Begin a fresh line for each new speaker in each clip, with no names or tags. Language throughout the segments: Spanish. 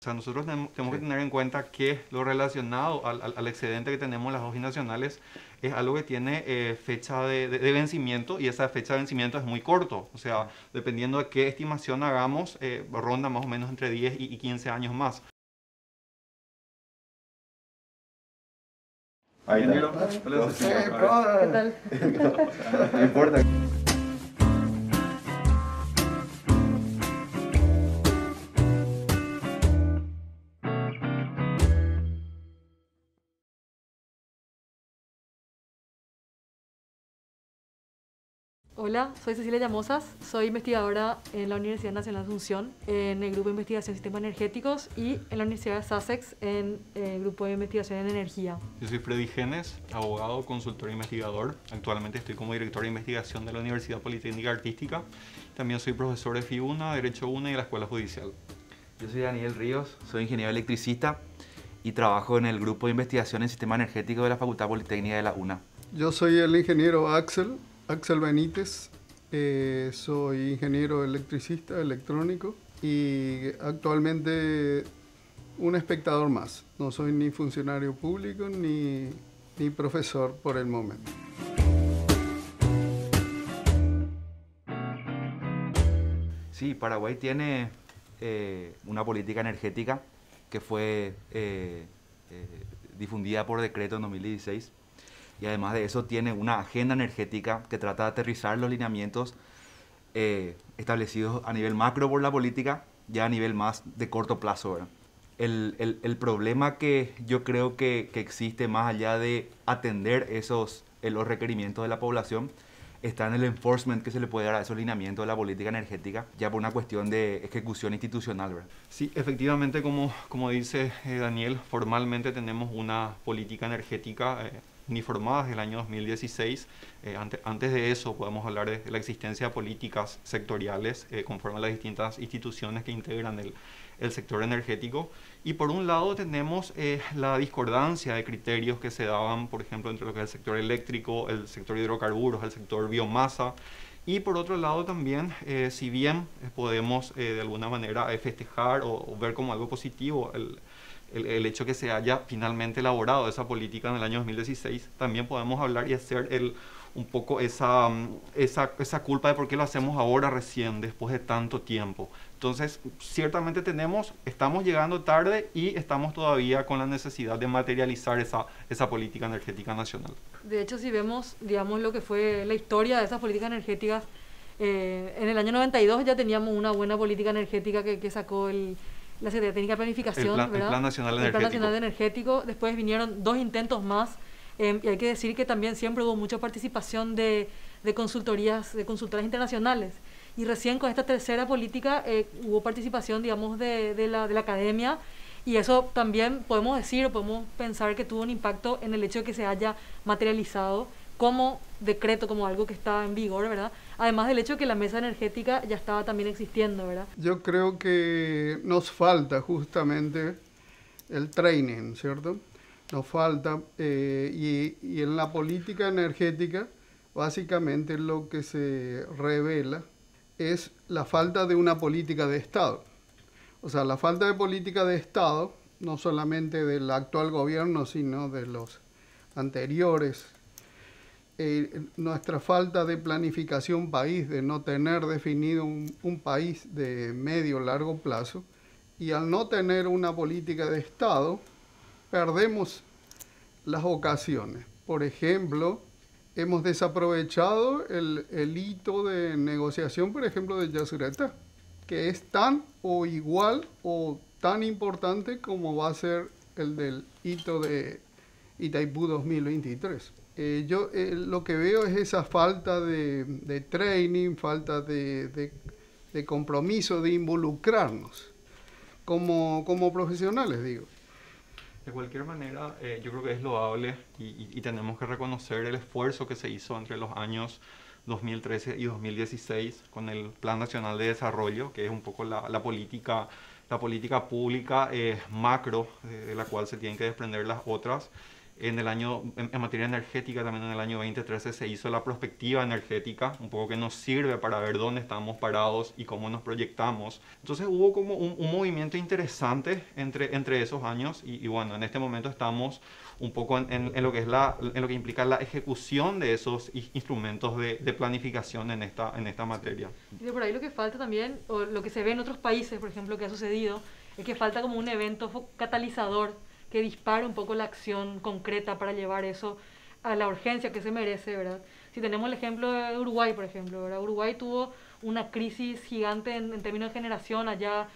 O sea, nosotros tenemos que tener en cuenta que lo relacionado al excedente que tenemos en las dos binacionales es algo que tiene fecha de vencimiento, y esa fecha de vencimiento es muy corto. O sea, dependiendo de qué estimación hagamos, ronda más o menos entre 10 y 15 años más.
Ahí está.
Hola, Cecilia.
¿Qué tal?
No importa.
Hola, soy Cecilia Llamosas, soy investigadora en la Universidad Nacional de Asunción, en el Grupo de Investigación de Sistemas Energéticos, y en la Universidad de Sussex, en el Grupo de Investigación en Energía.
Yo soy Freddy Genes, abogado, consultor e investigador. Actualmente estoy como director de investigación de la Universidad Politécnica Artística. También soy profesor de FI1, Derecho 1 y de la Escuela Judicial.
Yo soy Daniel Ríos, soy ingeniero electricista y trabajo en el Grupo de Investigación en Sistema Energético de la Facultad Politécnica de la UNA.
Yo soy el ingeniero Axel Benítez, soy ingeniero electricista, electrónico, y actualmente un espectador más. No soy ni funcionario público ni profesor por el momento.
Sí, Paraguay tiene una política energética que fue difundida por decreto en 2016. Y además de eso tiene una agenda energética que trata de aterrizar los lineamientos establecidos a nivel macro por la política, ya a nivel más de corto plazo, ¿verdad? El problema que yo creo que existe más allá de atender los requerimientos de la población está en el enforcement que se le puede dar a esos lineamientos de la política energética, ya por una cuestión de ejecución institucional, ¿verdad?
Sí, efectivamente, como dice Daniel, formalmente tenemos una política energética uniformada desde el año 2016. Antes de eso podemos hablar de la existencia de políticas sectoriales conforme a las distintas instituciones que integran el sector energético. Y por un lado tenemos la discordancia de criterios que se daban, por ejemplo, entre lo que es el sector eléctrico, el sector hidrocarburos, el sector biomasa. Y por otro lado también, si bien podemos de alguna manera festejar o ver como algo positivo el hecho que se haya finalmente elaborado esa política en el año 2016, también podemos hablar y hacer un poco esa culpa de por qué lo hacemos ahora recién, después de tanto tiempo. Entonces, ciertamente estamos llegando tarde y estamos todavía con la necesidad de materializar esa política energética nacional.
De hecho, si vemos, digamos, lo que fue la historia de esas políticas energéticas, en el año 92 ya teníamos una buena política energética que sacó la Secretaría Técnica de Planificación, ¿verdad?
El Plan Nacional
Energético. El Plan Nacional Energético. Después vinieron 2 intentos más, y hay que decir que también siempre hubo mucha participación de consultoras internacionales. Y recién con esta tercera política hubo participación, digamos, de la academia, y eso también podemos pensar que tuvo un impacto en el hecho de que se haya materializado como decreto, como algo que está en vigor, ¿verdad? Además del hecho de que la mesa energética ya estaba también existiendo, ¿verdad?
Yo creo que nos falta justamente el training, ¿cierto? Nos falta, y en la política energética, básicamente lo que se revela es la falta de una política de Estado. O sea, la falta de política de Estado, no solamente del actual gobierno, sino de los anteriores. Nuestra falta de planificación país, de no tener definido un país de medio largo plazo, y al no tener una política de Estado, perdemos las ocasiones. Por ejemplo, hemos desaprovechado el hito de negociación, por ejemplo, de Yacyretá, que es tan o igual o tan importante como va a ser el del hito de Itaipú 2023. Yo lo que veo es esa falta de training, falta de compromiso, de involucrarnos como profesionales, digo.
De cualquier manera, yo creo que es loable y tenemos que reconocer el esfuerzo que se hizo entre los años 2013 y 2016 con el Plan Nacional de Desarrollo, que es un poco la política pública macro de la cual se tienen que desprender las otras. En materia energética, también en el año 2013 se hizo la prospectiva energética, un poco que nos sirve para ver dónde estamos parados y cómo nos proyectamos. Entonces hubo como un movimiento interesante entre esos años y bueno, en este momento estamos un poco en lo que es en lo que implica la ejecución de esos instrumentos de planificación en esta materia.
Y de por ahí lo que falta también, o lo que se ve en otros países, por ejemplo, que ha sucedido, es que falta como un evento catalizador que dispare un poco la acción concreta para llevar eso a la urgencia que se merece, ¿verdad? Si tenemos el ejemplo de Uruguay, por ejemplo, ¿verdad? Uruguay tuvo una crisis gigante en términos de generación allá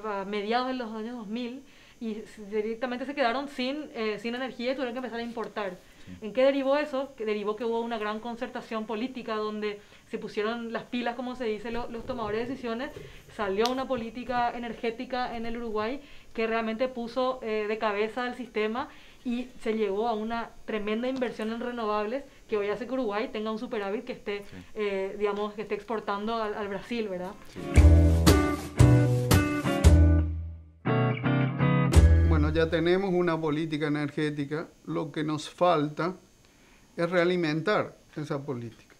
a mediados de los años 2000 y directamente se quedaron sin energía y tuvieron que empezar a importar. Sí. ¿En qué derivó eso? Que derivó que hubo una gran concertación política donde se pusieron las pilas, como se dice, los tomadores de decisiones. Salió una política energética en el Uruguay que realmente puso de cabeza al sistema y se llegó a una tremenda inversión en renovables que hoy hace que Uruguay tenga un superávit que esté, digamos, que esté exportando al Brasil, ¿verdad? Sí.
Bueno, ya tenemos una política energética, lo que nos falta es realimentar esa política.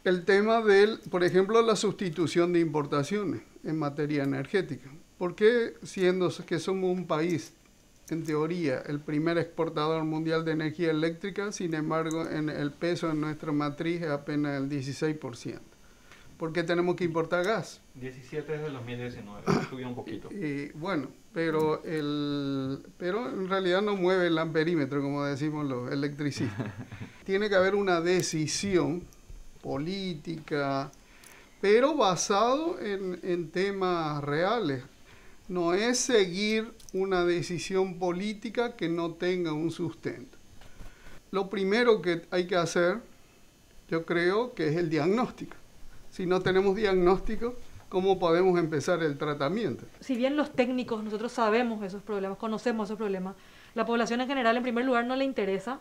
El tema por ejemplo, la sustitución de importaciones en materia energética. ¿Por qué, siendo que somos un país, en teoría, el primer exportador mundial de energía eléctrica, sin embargo, en el peso en nuestra matriz es apenas el 16%? ¿Por qué tenemos que importar gas?
17 desde el 2019, subió un poquito.
Bueno, pero en realidad no mueve el amperímetro, como decimos los electricistas. Tiene que haber una decisión política, pero basado en temas reales. No es seguir una decisión política que no tenga un sustento. Lo primero que hay que hacer, yo creo, que es el diagnóstico. Si no tenemos diagnóstico, ¿cómo podemos empezar el tratamiento?
Si bien los técnicos, nosotros sabemos esos problemas, conocemos esos problemas, la población en general, en primer lugar, no le interesa,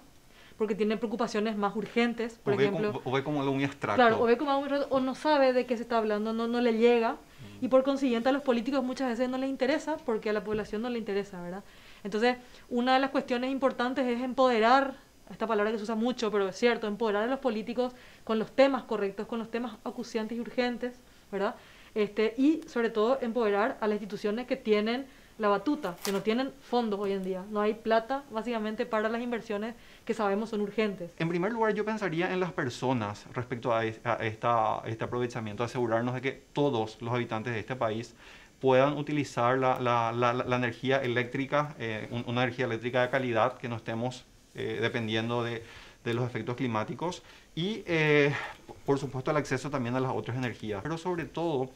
porque tiene preocupaciones más urgentes, por ejemplo.
O ve como algo muy abstracto.
Claro, o ve como algo muy abstracto, o no sabe de qué se está hablando, no le llega, y por consiguiente a los políticos muchas veces no les interesa, porque a la población no le interesa, ¿verdad? Entonces, una de las cuestiones importantes es empoderar, esta palabra que se usa mucho, pero es cierto, empoderar a los políticos con los temas correctos, con los temas acuciantes y urgentes, ¿verdad? Y sobre todo empoderar a las instituciones que tienen la batuta, que no tienen fondos hoy en día. No hay plata, básicamente, para las inversiones que sabemos son urgentes.
En primer lugar, yo pensaría en las personas respecto a este aprovechamiento, asegurarnos de que todos los habitantes de este país puedan utilizar la energía eléctrica, una energía eléctrica de calidad, que no estemos dependiendo de los efectos climáticos y, por supuesto, el acceso también a las otras energías. Pero sobre todo,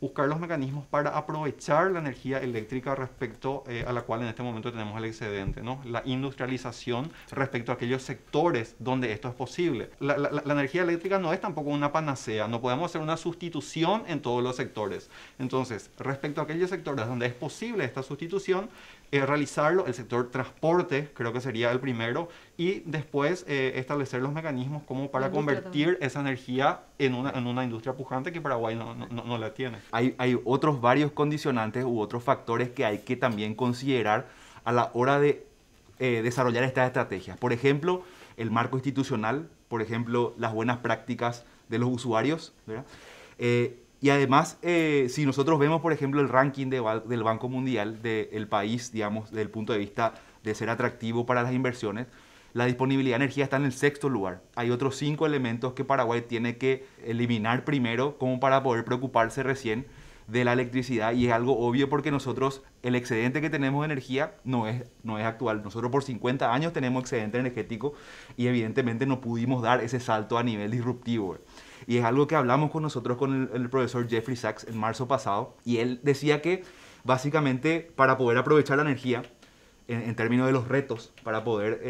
buscar los mecanismos para aprovechar la energía eléctrica respecto a la cual en este momento tenemos el excedente, ¿no? La industrialización respecto a aquellos sectores donde esto es posible. La energía eléctrica no es tampoco una panacea, no podemos hacer una sustitución en todos los sectores. Entonces, respecto a aquellos sectores donde es posible esta sustitución, realizarlo, el sector transporte creo que sería el primero, y después establecer los mecanismos como para convertir esa energía en una industria pujante que Paraguay no la tiene.
Hay otros varios condicionantes u otros factores que hay que también considerar a la hora de desarrollar estas estrategias. Por ejemplo, el marco institucional, por ejemplo, las buenas prácticas de los usuarios, ¿verdad? Y además, si nosotros vemos, por ejemplo, el ranking del Banco Mundial del país, digamos, desde el punto de vista de ser atractivo para las inversiones, la disponibilidad de energía está en el 6º lugar. Hay otros 5 elementos que Paraguay tiene que eliminar primero como para poder preocuparse recién de la electricidad, y es algo obvio porque nosotros, el excedente que tenemos de energía no es actual. Nosotros por 50 años tenemos excedente energético y evidentemente no pudimos dar ese salto a nivel disruptivo. Y es algo que hablamos con nosotros con el profesor Jeffrey Sachs en marzo pasado, y él decía que básicamente para poder aprovechar la energía, en términos de los retos, para poder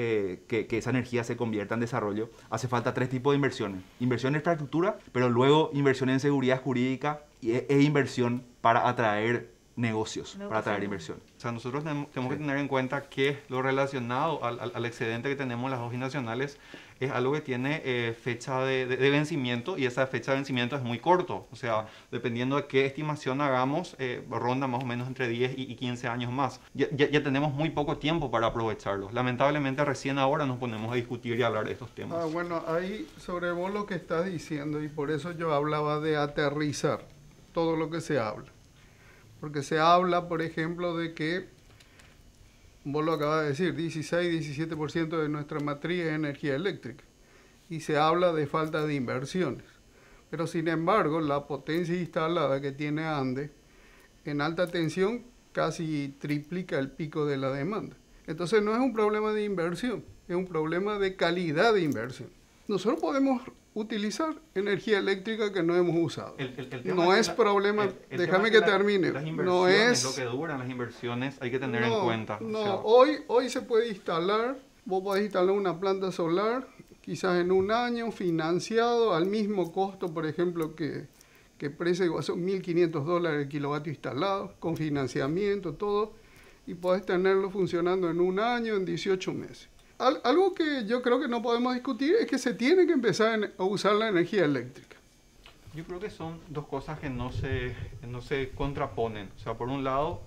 que esa energía se convierta en desarrollo, hace falta 3 tipos de inversiones. Inversión en infraestructura, pero luego inversión en seguridad jurídica e inversión para atraer negocios para atraer inversión.
O sea, nosotros tenemos que tener en cuenta que lo relacionado al excedente que tenemos en las dos binacionales es algo que tiene fecha de vencimiento, y esa fecha de vencimiento es muy corto. O sea, dependiendo de qué estimación hagamos, ronda más o menos entre 10 y 15 años más. Ya tenemos muy poco tiempo para aprovecharlos. Lamentablemente recién ahora nos ponemos a discutir y hablar de estos temas.
Bueno, ahí sobre vos lo que estás diciendo, y por eso yo hablaba de aterrizar todo lo que se habla. Porque se habla, por ejemplo, de que, vos lo acabas de decir, 16-17% de nuestra matriz es energía eléctrica. Y se habla de falta de inversiones. Pero sin embargo, la potencia instalada que tiene Ande en alta tensión casi triplica el pico de la demanda. Entonces no es un problema de inversión, es un problema de calidad de inversión. Nosotros podemos utilizar energía eléctrica que no hemos usado. No es problema, déjame que termine.
Las
no es
lo que duran las inversiones, hay que tener en cuenta.
No,
o sea,
hoy se puede instalar, vos podés instalar una planta solar, quizás en un año, financiado al mismo costo, por ejemplo, que Presa, son $1.500 el kilovatio instalado, con financiamiento, todo, y podés tenerlo funcionando en un año, en 18 meses. Algo que yo creo que no podemos discutir es que se tiene que empezar a usar la energía eléctrica.
Yo creo que son dos cosas que no se contraponen. O sea, por un lado,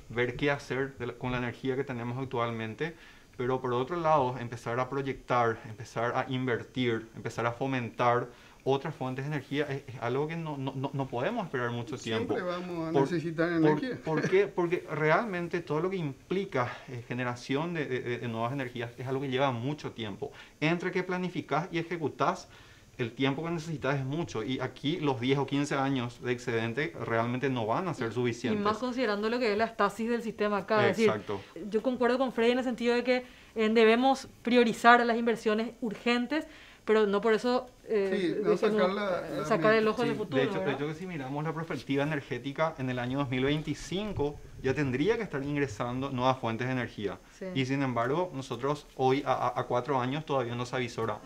ver qué hacer con la energía que tenemos actualmente, pero por otro lado, empezar a proyectar, empezar a invertir, empezar a fomentar otras fuentes de energía es algo que no podemos esperar mucho tiempo.
Siempre vamos a necesitar energía.
¿Por qué? Porque realmente todo lo que implica generación de nuevas energías es algo que lleva mucho tiempo. Entre que planificás y ejecutás, el tiempo que necesitas es mucho. Y aquí los 10 o 15 años de excedente realmente no van a ser suficientes.
Y más considerando lo que es la estasis del sistema acá.
Exacto.
Es decir, yo concuerdo con Freddy en el sentido de que debemos priorizar las inversiones urgentes, pero no por eso sacar el ojo del futuro.
De hecho, que si miramos la perspectiva energética, en el año 2025 ya tendría que estar ingresando nuevas fuentes de energía. Sí. Y sin embargo, nosotros hoy, a 4 años, todavía no se avisora.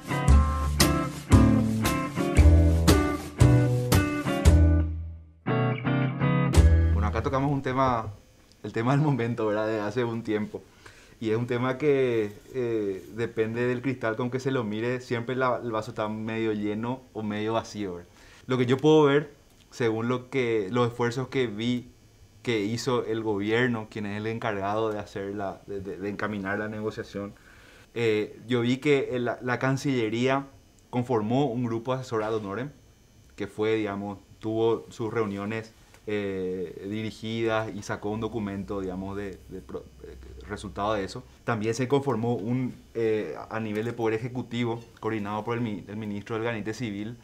Bueno, acá tocamos un tema, el tema del momento, ¿verdad? De hace un tiempo. Y es un tema que depende del cristal con que se lo mire, siempre el vaso está medio lleno o medio vacío, ¿verdad? Lo que yo puedo ver, según los esfuerzos que vi que hizo el gobierno, quien es el encargado de hacer de encaminar la negociación, yo vi que la Cancillería conformó un grupo asesor ad honorem, que fue, digamos, tuvo sus reuniones dirigidas y sacó un documento, digamos, resultado de eso. También se conformó a nivel de poder ejecutivo, coordinado por el ministro del Gabinete Civil,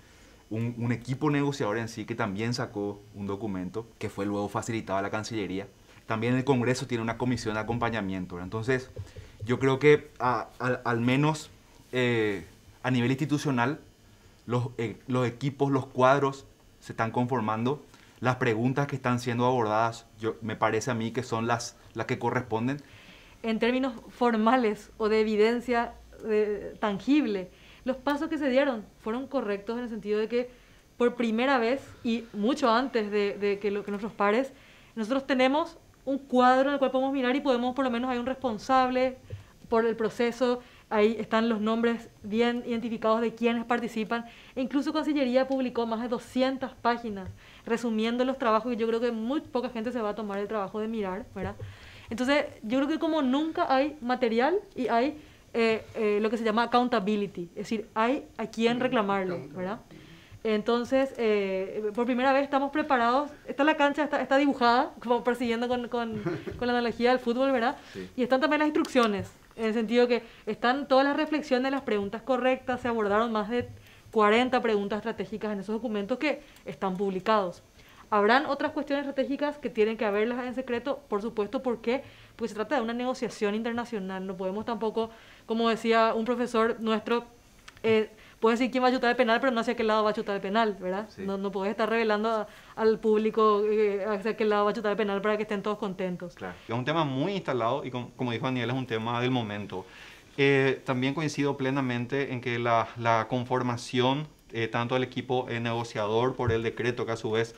un equipo negociador en sí que también sacó un documento que fue luego facilitado a la Cancillería. También el Congreso tiene una comisión de acompañamiento, ¿verdad? Entonces, yo creo que al menos a nivel institucional, los equipos, los cuadros se están conformando. Las preguntas que están siendo abordadas, me parece a mí que son las que corresponden.
En términos formales o de evidencia tangible, los pasos que se dieron fueron correctos en el sentido de que por primera vez y mucho antes de que nuestros pares, nosotros tenemos un cuadro en el cual podemos mirar y podemos, por lo menos hay un responsable por el proceso, ahí están los nombres bien identificados de quienes participan, e incluso Cancillería publicó más de 200 páginas resumiendo los trabajos, y yo creo que muy poca gente se va a tomar el trabajo de mirar, ¿verdad? Entonces, yo creo que como nunca hay material y hay lo que se llama accountability, es decir, hay a quién reclamarlo, ¿verdad? Entonces, por primera vez estamos preparados, la cancha está dibujada, como persiguiendo con la analogía del fútbol, ¿verdad? Sí. Y están también las instrucciones, en el sentido que están todas las reflexiones, las preguntas correctas, se abordaron más de 40 preguntas estratégicas en esos documentos que están publicados. ¿Habrán otras cuestiones estratégicas que tienen que haberlas en secreto? Por supuesto, ¿por qué? Porque se trata de una negociación internacional, no podemos tampoco, como decía un profesor nuestro, puede decir quién va a chutar el penal, pero no hacia qué lado va a chutar el penal, ¿verdad? Sí. No puedes estar revelando al público hacia qué lado va a chutar el penal para que estén todos contentos.
Claro. Es un tema muy instalado y como dijo Daniel, es un tema del momento. También coincido plenamente en que la conformación tanto del equipo negociador por el decreto, que a su vez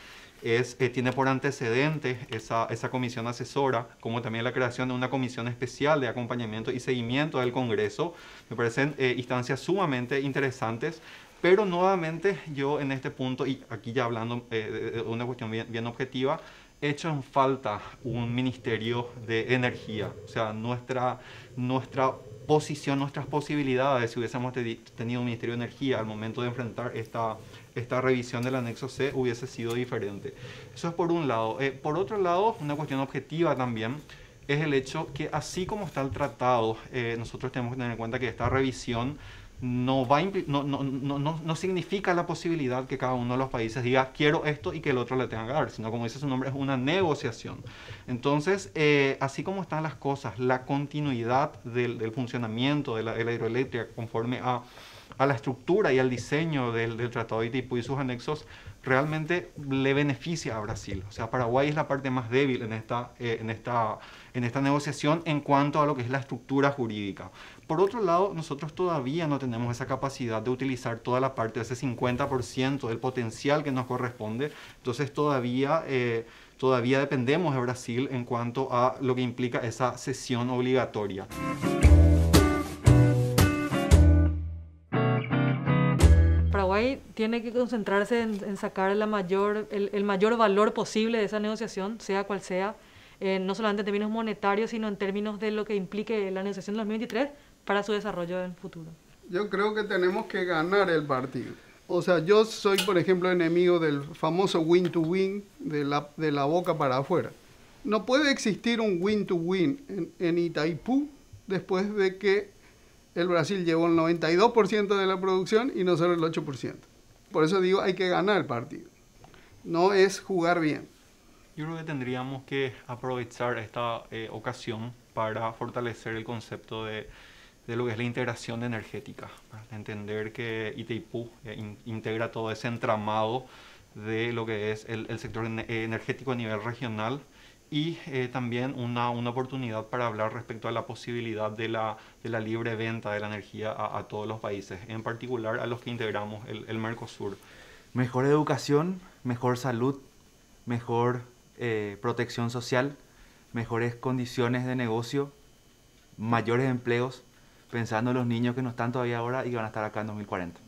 tiene por antecedente esa comisión asesora, como también la creación de una comisión especial de acompañamiento y seguimiento del Congreso. Me parecen instancias sumamente interesantes, pero nuevamente yo en este punto, y aquí ya hablando de una cuestión bien objetiva, hecho en falta un ministerio de energía. O sea, nuestra posición, nuestras posibilidades, si hubiésemos tenido un ministerio de energía al momento de enfrentar esta revisión del anexo C, hubiese sido diferente. Eso es por un lado. Por otro lado, una cuestión objetiva también es el hecho que así como está el tratado, nosotros tenemos que tener en cuenta que esta revisión no significa la posibilidad que cada uno de los países diga quiero esto y que el otro le tenga que dar, sino como dice su nombre, es una negociación. Entonces, así como están las cosas, la continuidad del funcionamiento de la hidroeléctrica conforme a la estructura y al diseño del Tratado de Itaipú y sus anexos, realmente le beneficia a Brasil. O sea, Paraguay es la parte más débil en esta negociación en cuanto a lo que es la estructura jurídica. Por otro lado, nosotros todavía no tenemos esa capacidad de utilizar toda la parte de ese 50% del potencial que nos corresponde. Entonces todavía dependemos de Brasil en cuanto a lo que implica esa cesión obligatoria.
Paraguay tiene que concentrarse en sacar el mayor valor posible de esa negociación, sea cual sea, no solamente en términos monetarios, sino en términos de lo que implique la negociación de 2023 para su desarrollo en el futuro.
Yo creo que tenemos que ganar el partido. O sea, yo soy, por ejemplo, enemigo del famoso win-to-win, de la boca para afuera. No puede existir un win-to-win en Itaipú después de que el Brasil llevó el 92% de la producción y nosotros el 8%. Por eso digo, hay que ganar el partido. No es jugar bien.
Yo creo que tendríamos que aprovechar esta ocasión para fortalecer el concepto de lo que es la integración energética, para entender que Itaipú integra todo ese entramado de lo que es el sector energético a nivel regional y también una oportunidad para hablar respecto a la posibilidad de la libre venta de la energía a todos los países, en particular a los que integramos el Mercosur.
Mejor educación, mejor salud, mejor protección social, mejores condiciones de negocio, mayores empleos, pensando en los niños que no están todavía ahora y que van a estar acá en 2040.